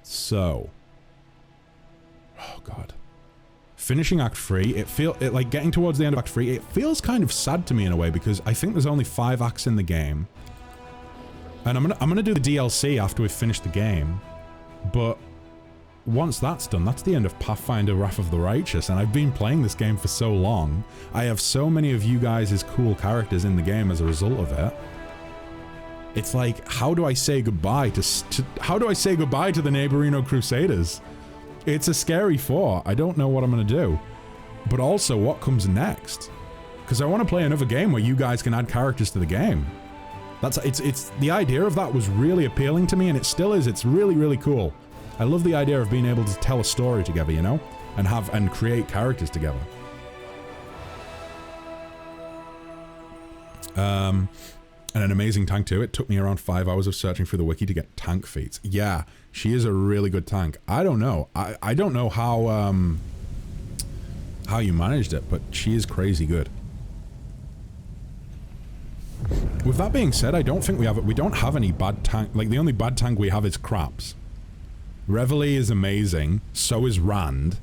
So. Oh, God. Finishing Act 3, it like getting towards the end of Act 3, it feels kind of sad to me in a way because I think there's only 5 acts in the game. And I'm gonna do the DLC after we've finished the game. But once that's done, that's the end of Pathfinder Wrath of the Righteous, and I've been playing this game for so long. I have so many of you guys' cool characters in the game as a result of it. It's like, how do I say goodbye to the Neighborino Crusaders? It's a scary thought. I don't know what I'm going to do. But also, what comes next? Because I want to play another game where you guys can add characters to the game. It's the idea of that was really appealing to me, and it still is. It's really, really cool. I love the idea of being able to tell a story together, you know? And create characters together. And an amazing tank too. It took me around 5 hours of searching through the wiki to get tank feats. Yeah, she is a really good tank. I don't know. I don't know how you managed it, but she is crazy good. With that being said, I don't think we don't have any bad tank. Like, the only bad tank we have is Craps. Reveille is amazing. So is Rand.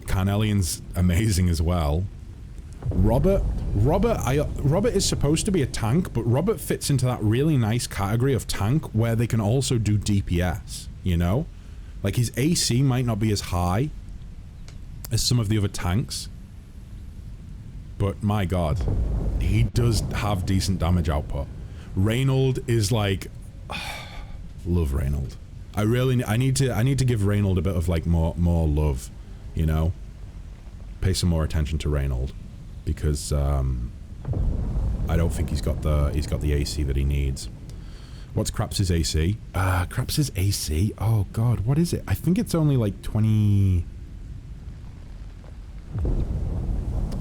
Carnelian's amazing as well. Robert is supposed to be a tank, but Robert fits into that really nice category of tank where they can also do DPS, you know? Like, his AC might not be as high as some of the other tanks, but my god, he does have decent damage output. Reynold is like... love Reynold. I need to give Reynold a bit of like more love, you know? Pay some more attention to Reynold. Because I don't think he's got the AC that he needs. What's Craps' AC? Craps' AC? Oh god, what is it? I think it's only like 20...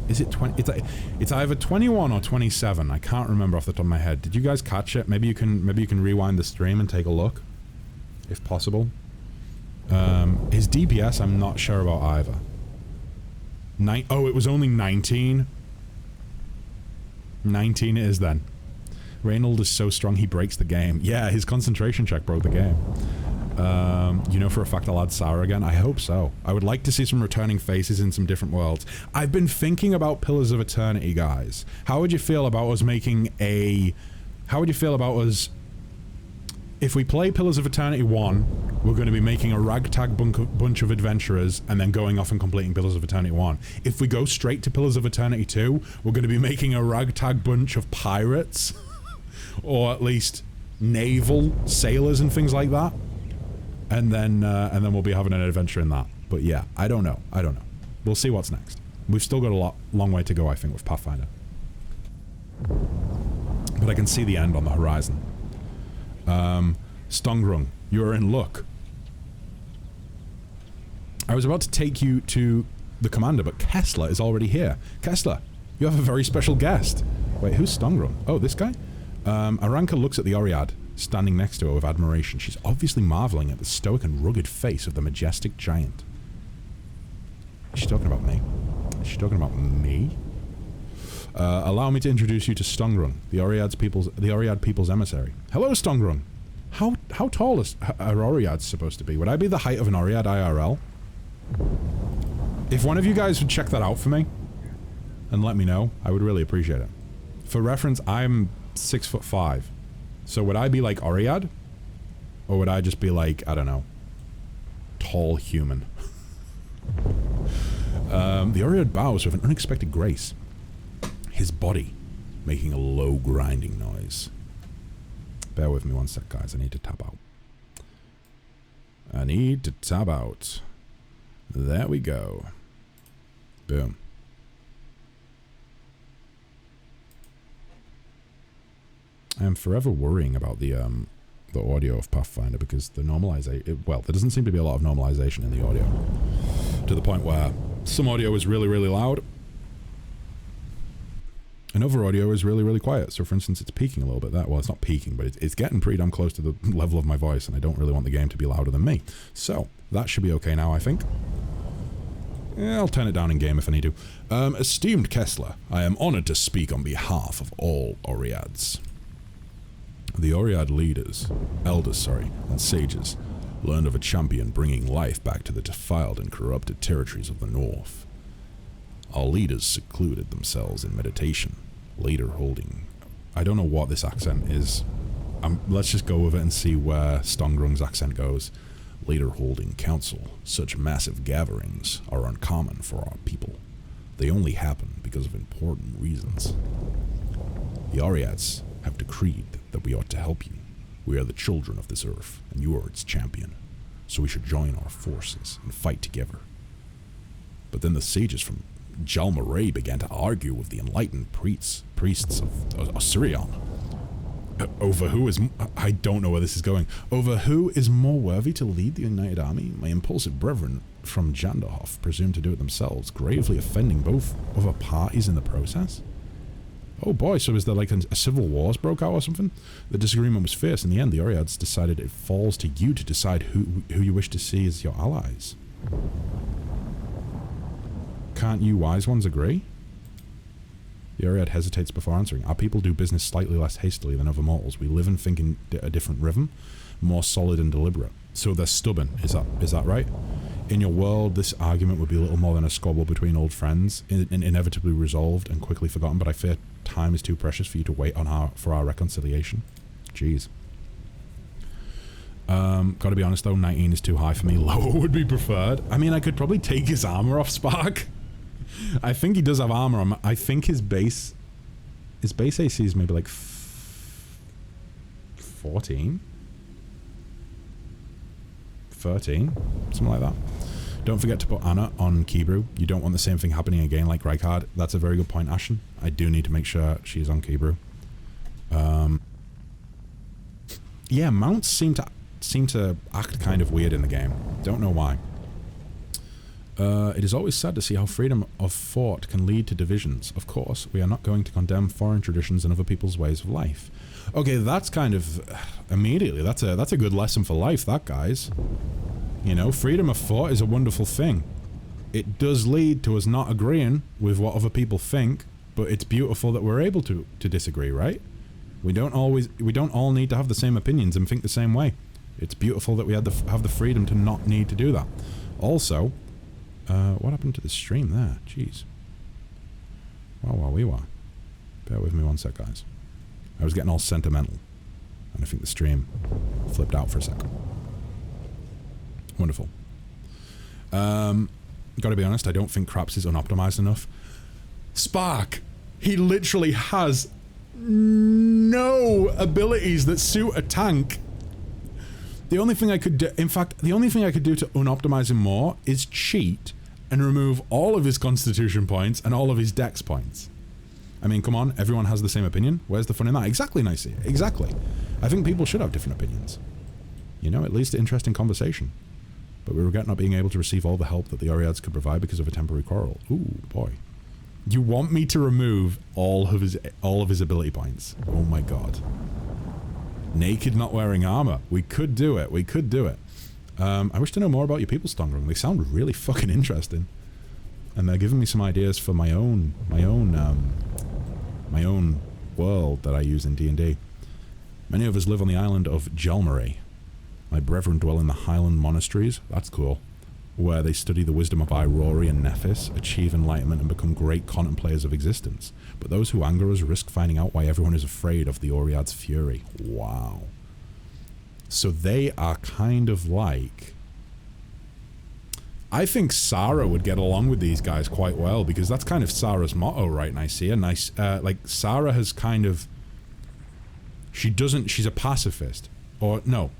Is it 20? It's either 21 or 27. I can't remember off the top of my head. Did you guys catch it? Maybe you can rewind the stream and take a look, if possible. His DPS, I'm not sure about either. Oh, it was only 19. 19 it is then. Reynold is so strong he breaks the game. Yeah, his concentration check broke the game. You know for a fact I'll add Sarah again? I hope so. I would like to see some returning faces in some different worlds. I've been thinking about Pillars of Eternity, guys. How would you feel about us making a... How would you feel about us... If we play Pillars of Eternity 1, we're going to be making a ragtag bunch of adventurers and then going off and completing Pillars of Eternity 1. If we go straight to Pillars of Eternity 2, we're going to be making a ragtag bunch of pirates. Or at least naval sailors and things like that. And then we'll be having an adventure in that. But yeah, I don't know. We'll see what's next. We've still got a long way to go, I think, with Pathfinder. But I can see the end on the horizon. Stongrung, you're in luck. I was about to take you to the commander, but Kessler is already here. Kessler, you have a very special guest. Wait, who's Stongrung? Oh, this guy? Aranka looks at the Oread, standing next to her with admiration. She's obviously marveling at the stoic and rugged face of the majestic giant. Is she talking about me? Is she talking about me? Allow me to introduce you to Stongrung, the Oread people's emissary. Hello, Stongrung. How tall is our Oread supposed to be? Would I be the height of an Oread IRL? If one of you guys would check that out for me and let me know, I would really appreciate it. For reference, I'm 6'5". So would I be like Oread? Or would I just be like, I don't know, tall human? The Oread bows with an unexpected grace. His body making a low grinding noise. Bear with me one sec, guys. I need to tab out. I need to tab out. There we go. Boom. I am forever worrying about the audio of Pathfinder because the normalization... Well, there doesn't seem to be a lot of normalization in the audio. To the point where some audio is really, really loud. And other audio is really, really quiet. So, for instance, it's peaking a little bit. Well, it's not peaking, but it's getting pretty damn close to the level of my voice, and I don't really want the game to be louder than me. So, that should be okay now, I think. Yeah, I'll turn it down in game if I need to. Esteemed Kessler, I am honored to speak on behalf of all Oreads. The Oread elders, and sages learned of a champion bringing life back to the defiled and corrupted territories of the north. Our leaders secluded themselves in meditation, later holding... I don't know what this accent is. Let's just go with it and see where Stongrung's accent goes. Later holding council. Such massive gatherings are uncommon for our people. They only happen because of important reasons. The Ariads have decreed that we ought to help you. We are the children of this earth, and you are its champion. So we should join our forces and fight together. But then the sages from Jalmaray began to argue with the enlightened priests of Osirion. Over who is... I don't know where this is going. Over who is more worthy to lead the united army? My impulsive brethren from Jandahof presumed to do it themselves, gravely offending both other parties in the process. Oh boy, so is there like a civil wars broke out or something? The disagreement was fierce. In the end, the Oreads decided it falls to you to decide who you wish to see as your allies. Can't you wise ones agree? The Oread hesitates before answering. Our people do business slightly less hastily than other mortals. We live and think in a different rhythm, more solid and deliberate. So they're stubborn, is that right? In your world, this argument would be little more than a squabble between old friends, inevitably resolved and quickly forgotten, but I fear time is too precious for you to wait on for our reconciliation. Jeez. Gotta be honest though, 19 is too high for me. Lower would be preferred. I mean, I could probably take his armor off Spark. I think he does have armor on. I think his base AC is maybe like 14? 13? Something like that. Don't forget to put Anna on Keybrew. You don't want the same thing happening again like Rykard. That's a very good point, Ashen. I do need to make sure she's on Keybrew. Yeah, mounts seem to act kind of weird in the game. Don't know why. It is always sad to see how freedom of thought can lead to divisions. Of course, we are not going to condemn foreign traditions and other people's ways of life. Okay, that's kind of... immediately, that's a good lesson for life, that, guys. You know, freedom of thought is a wonderful thing. It does lead to us not agreeing with what other people think, but it's beautiful that we're able to disagree, right? We don't all need to have the same opinions and think the same way. It's beautiful that we have the freedom to not need to do that. Also... what happened to the stream there? Jeez. Wow. Bear with me one sec, guys. I was getting all sentimental. And I think the stream flipped out for a second. Wonderful. Gotta be honest, I don't think Craps is unoptimized enough. Spark! He literally has no abilities that suit a tank. The only thing I could do... In fact, the only thing I could do to unoptimize him more is cheat and remove all of his constitution points and all of his dex points. I mean, come on, everyone has the same opinion. Where's the fun in that? Exactly, Nicey. Exactly. I think people should have different opinions. You know, it leads to interesting conversation. But we regret not being able to receive all the help that the Oreads could provide because of a temporary quarrel. Ooh, boy. You want me to remove all of his ability points? Oh my god. Naked, not wearing armor. We could do it. We could do it. I wish to know more about your people, Stongrung. They sound really fucking interesting. And they're giving me some ideas for my own world that I use in D&D. Many of us live on the island of Jalmaray. My brethren dwell in the Highland monasteries. That's cool. Where they study the wisdom of Irori and Nephis, achieve enlightenment, and become great contemplators of existence. But those who anger us risk finding out why everyone is afraid of the Oread's fury. Wow. So they are kind of like... I think Sarah would get along with these guys quite well, because that's kind of Sarah's motto, right, Nicaea? Like, Sarah has kind of... She's a pacifist. Or, no.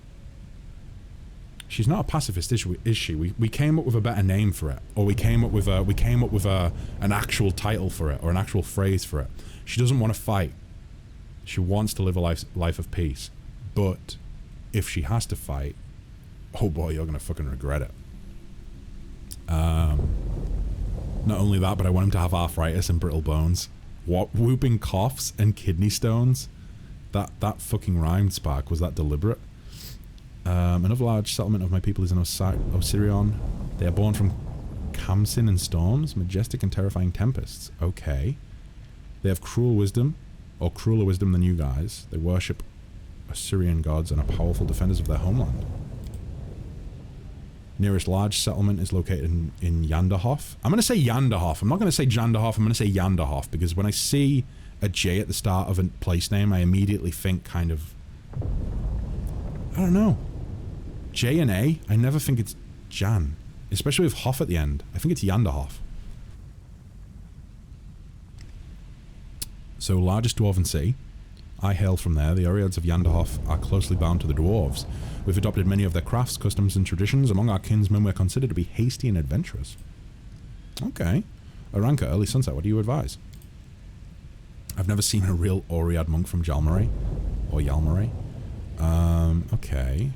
She's not a pacifist, is she? We came up with a better name for it, or we came up with an actual title for it, or an actual phrase for it. She doesn't want to fight. She wants to live a life of peace. But if she has to fight, oh boy, you're gonna fucking regret it. Not only that, but I want him to have arthritis and brittle bones. What, whooping coughs and kidney stones? That fucking rhymed, Spark. Was that deliberate? Another large settlement of my people is in Osirion. They are born from Kamsin and storms, majestic and terrifying tempests. Okay. They have cruel wisdom, or crueler wisdom than you guys. They worship Assyrian gods and are powerful defenders of their homeland. Nearest large settlement is located in Yanderhof. I'm going to say Yanderhof. I'm not going to say Janderhof. I'm going to say Yanderhof, because when I see a J at the start of a place name, I immediately think kind of... I don't know. J and A, I never think it's Jan. Especially with Hof at the end. I think it's Yanderhof. So, largest dwarven city. I hail from there. The Oreads of Yanderhof are closely bound to the dwarves. We've adopted many of their crafts, customs, and traditions. Among our kinsmen, we're considered to be hasty and adventurous. Okay. Aranka, early sunset, what do you advise? I've never seen a real Oread monk from Jalmaray. Or Yalmaray. Okay.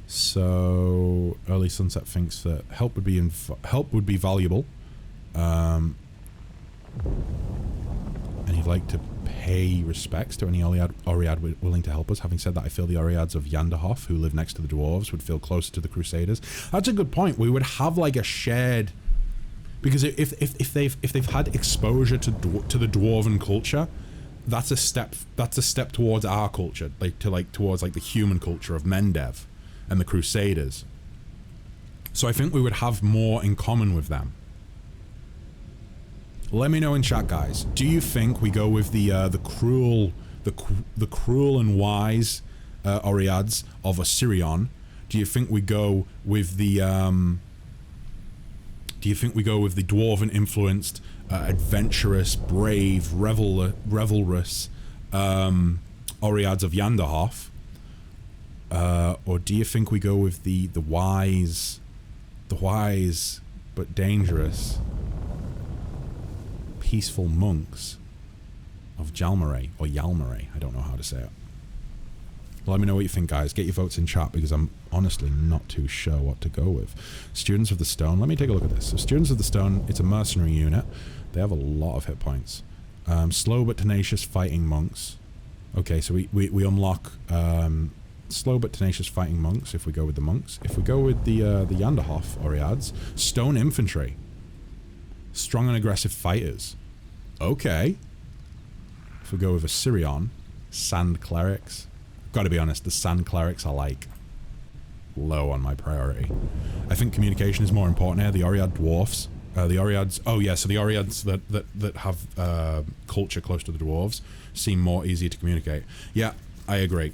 So, early sunset thinks that help would be valuable. And he'd like to pay respects to any Oread willing to help us. Having said that, I feel the Oreads of Yanderhof, who live next to the dwarves, would feel closer to the Crusaders. That's a good point. We would have like a shared, because if they've had exposure to the dwarven culture, that's a step towards our culture, towards the human culture of Mendev and the Crusaders. So I think we would have more in common with them. Let me know in chat, guys. Do you think we go with the cruel and wise Oreads of Assyrian? Do you think we go with the dwarven influenced, adventurous, brave, revelrous Oreads of Yanderhof? Or do you think we go with the wise but dangerous, peaceful monks of Jalmaray, or Yalmaray? I don't know how to say it. Let me know what you think, guys. Get your votes in chat, because I'm honestly not too sure what to go with. Students of the Stone. Let me take a look at this. So Students of the Stone, it's a mercenary unit. They have a lot of hit points. Slow but tenacious fighting monks. Okay, so we unlock slow but tenacious fighting monks if we go with the monks. If we go with the Yanderhof Oreads, Stone Infantry. Strong and aggressive fighters. Okay. If we go with Assyrian, Sand Clerics. Gotta be honest, the Sand Clerics are like low on my priority. I think communication is more important here. The Oread Dwarfs. The Oreads... Oh yeah, so the Oreads that have culture close to the dwarves seem more easy to communicate. Yeah, I agree.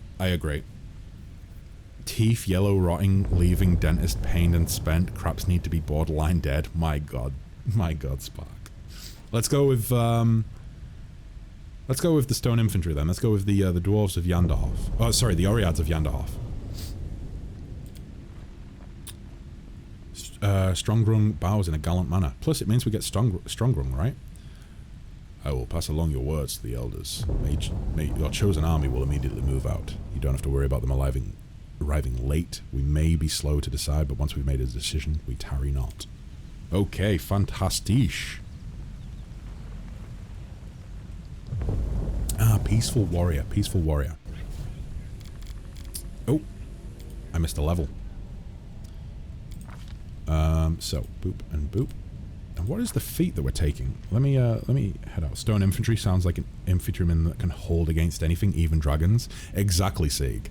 Teeth yellow, rotting, leaving dentist pained and spent. Craps need to be borderline dead. My god, Spark. Let's go with the Stone Infantry then. Let's go with the dwarves of Yanderhof. Oh, sorry, the Oreads of Yanderhof. Strongrung bows in a gallant manner. Plus, it means we get Strongrung, right? I will pass along your words to the elders. Your chosen army will immediately move out. You don't have to worry about them arriving late. We may be slow to decide, but once we've made a decision, we tarry not. Okay, fantastisch. Ah, peaceful warrior. Oh, I missed a level. So boop and boop. And what is the feat that we're taking? Let me head out. Stone Infantry sounds like an infantryman that can hold against anything, even dragons. Exactly, Sieg.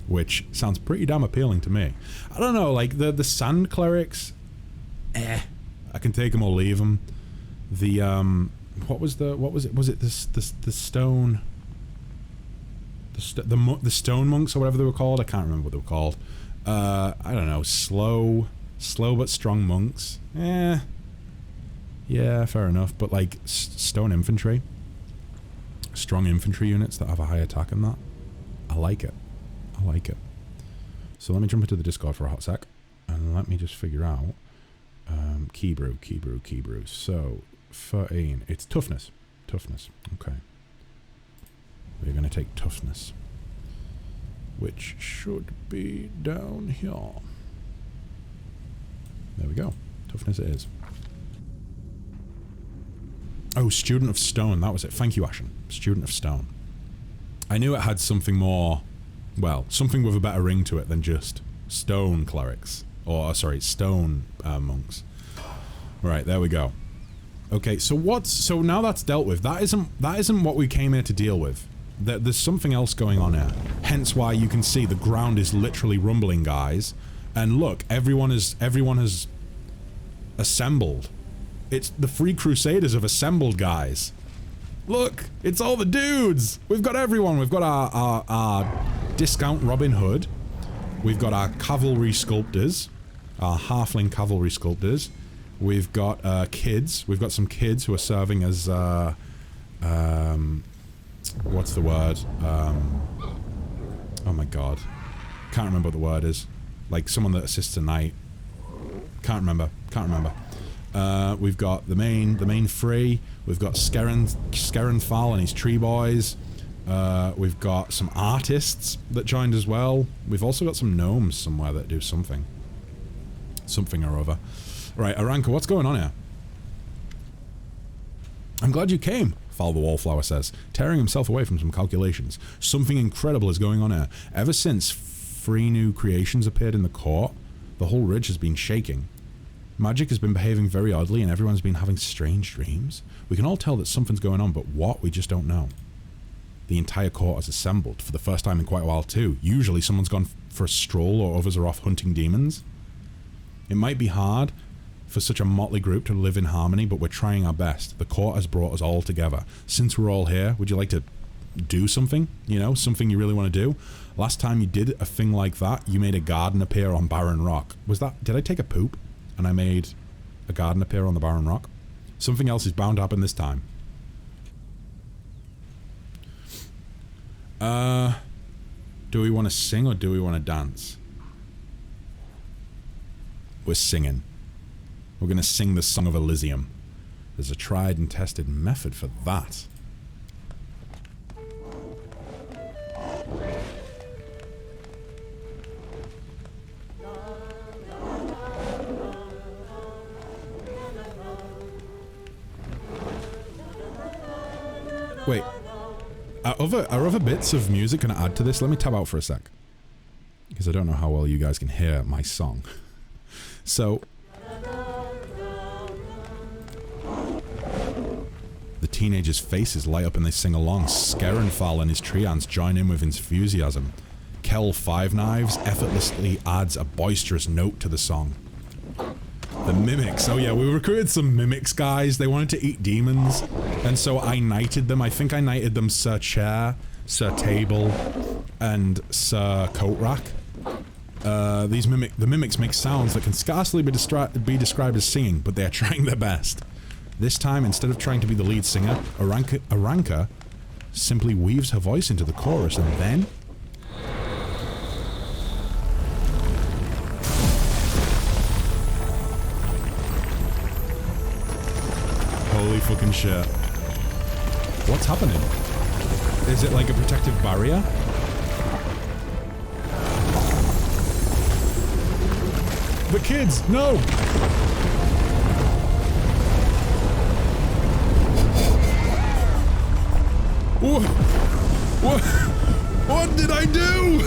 Which sounds pretty damn appealing to me. I don't know, like the Sand Clerics. I can take them or leave them. The what was it? Was it the stone? The stone monks or whatever they were called. I can't remember what they were called. I don't know. Slow but strong monks. Yeah, fair enough. But like stone infantry, strong infantry units that have a high attack and that, I like it. So let me jump into the Discord for a hot sec, and let me just figure out key brew. So 13. It's toughness. Okay. We're gonna take toughness, which should be down here. There we go. Toughness it is. Oh, Student of Stone. That was it. Thank you, Ashen. Student of Stone. I knew it had something more, well, something with a better ring to it than just stone clerics. Or, sorry, stone monks. Right, there we go. Okay, so now that's dealt with. That isn't what we came here to deal with. There's something else going on here. Hence why you can see the ground is literally rumbling, guys. And look, everyone has assembled. It's the Free Crusaders have assembled, guys. Look, it's all the dudes. We've got everyone. We've got our discount Robin Hood. We've got our cavalry sculptors, our halfling cavalry sculptors. We've got kids. We've got some kids who are serving as what's the word? Oh my god. Can't remember what the word is. Like someone that assists a knight. Can't remember. We've got the main free. We've got Skerenthal and his tree boys. We've got some artists that joined as well. We've also got some gnomes somewhere that do something. Something or other. Right, Aranka, what's going on here? I'm glad you came, Fal the Wallflower says, tearing himself away from some calculations. Something incredible is going on here. Ever since 3 new creations appeared in the court, the whole ridge has been shaking. Magic has been behaving very oddly and everyone's been having strange dreams. We can all tell that something's going on, but what, we just don't know. The entire court has assembled, for the first time in quite a while too. Usually someone's gone for a stroll or others are off hunting demons. It might be hard for such a motley group to live in harmony, but we're trying our best. The court has brought us all together. Since we're all here, would you like to do something? You know, something you really want to do? Last time you did a thing like that, you made a garden appear on Barren Rock. Did I take a poop and I made a garden appear on the Barren Rock? Something else is bound to happen this time. Do we want to sing or do we want to dance? We're singing. We're going to sing the Song of Elysium. There's a tried and tested method for that. Wait. Are other bits of music going to add to this? Let me tab out for a sec. Because I don't know how well you guys can hear my song. So... the teenagers' faces light up and they sing along. Skerenthal and his treants join in with enthusiasm. Kel Five Knives effortlessly adds a boisterous note to the song. The mimics. Oh yeah, we recruited some mimics, guys. They wanted to eat demons. And so I knighted them. I think I knighted them Sir Chair, Sir Table, and Sir Coat Rack. The mimics make sounds that can scarcely be described as singing, but they are trying their best. This time, instead of trying to be the lead singer, Aranka simply weaves her voice into the chorus and then... holy fucking shit. What's happening? Is it like a protective barrier? The kids! No! What did I do?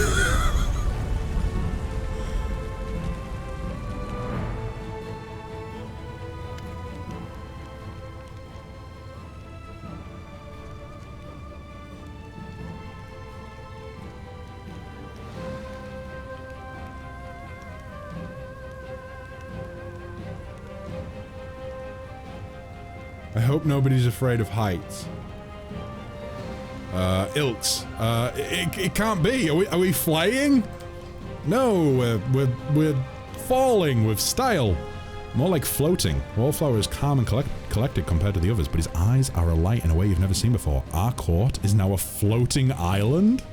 I hope nobody's afraid of heights. Ilks. It can't be. Are we flying? No, we're falling with style. More like floating. Wallflower is calm and collected compared to the others, but his eyes are alight in a way you've never seen before. Our court is now a floating island?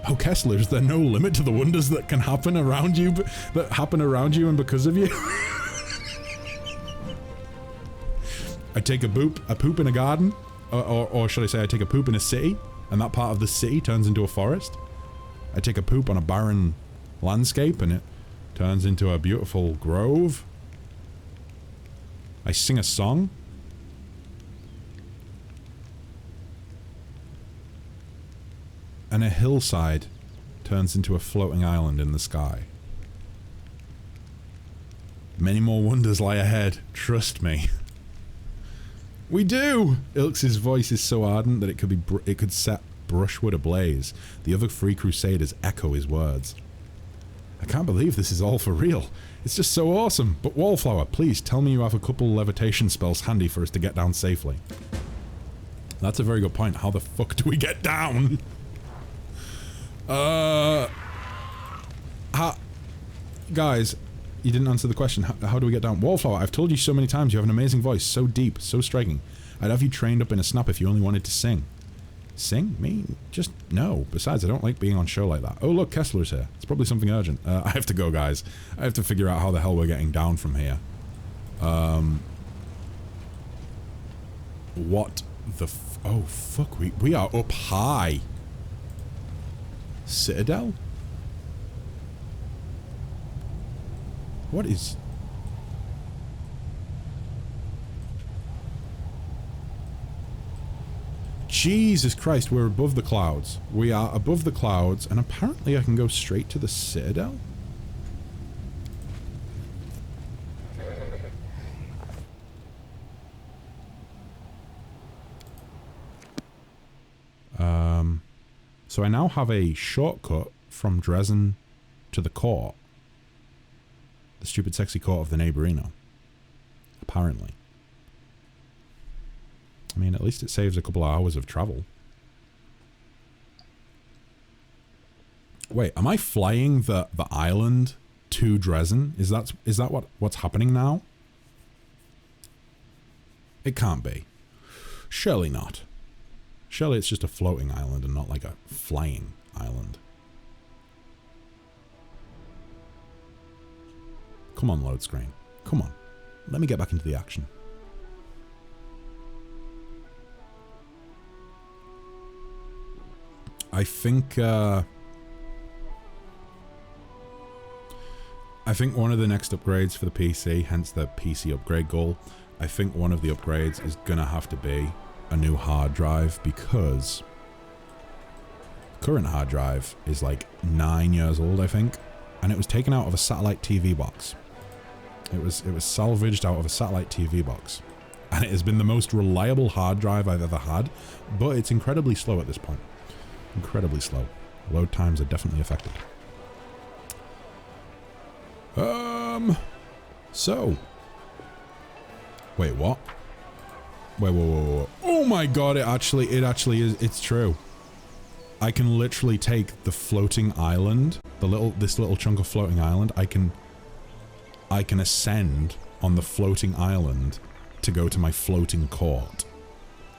Oh, Kessler, is there no limit to the wonders that can happen around you, and because of you? I take a poop in a garden, or should I say I take a poop in a city, and that part of the city turns into a forest. I take a poop on a barren landscape and it turns into a beautiful grove. I sing a song. And a hillside turns into a floating island in the sky. Many more wonders lie ahead, trust me. We do! Ilx's voice is so ardent that it could set brushwood ablaze. The other 3 crusaders echo his words. I can't believe this is all for real. It's just so awesome. But Wallflower, please tell me you have a couple levitation spells handy for us to get down safely. That's a very good point. How the fuck do we get down? Guys, you didn't answer the question. How do we get down? Wallflower, I've told you so many times you have an amazing voice. So deep, so striking. I'd have you trained up in a snap if you only wanted to sing. Sing? Me? Just no. Besides, I don't like being on show like that. Oh look, Kessler's here. It's probably something urgent. I have to go, guys. I have to figure out how the hell we're getting down from here. What the oh, fuck. We are up high. Citadel? What is... Jesus Christ, we're above the clouds. We are above the clouds, and apparently I can go straight to the Citadel? So I now have a shortcut from Dresden to the court. The stupid sexy court of the Neighborino. Apparently. I mean, at least it saves a couple of hours of travel. Wait, am I flying the island to Dresden? Is that what's happening now? It can't be. Surely not. Surely it's just a floating island and not like a flying island. Come on, load screen. Come on. Let me get back into the action. I think one of the next upgrades for the PC, hence the PC upgrade goal, I think one of the upgrades is gonna have to be a new hard drive, because the current hard drive is like 9 years old, I think, and it was taken out of a satellite TV box. It was salvaged out of a satellite TV box, and it has been the most reliable hard drive I've ever had, but it's incredibly slow at this point. Incredibly slow. Load times are definitely affected. So. Wait, what? Wait, whoa. Oh my god, it actually is, it's true. I can literally take the floating island, this little chunk of floating island, I can ascend on the floating island to go to my floating court.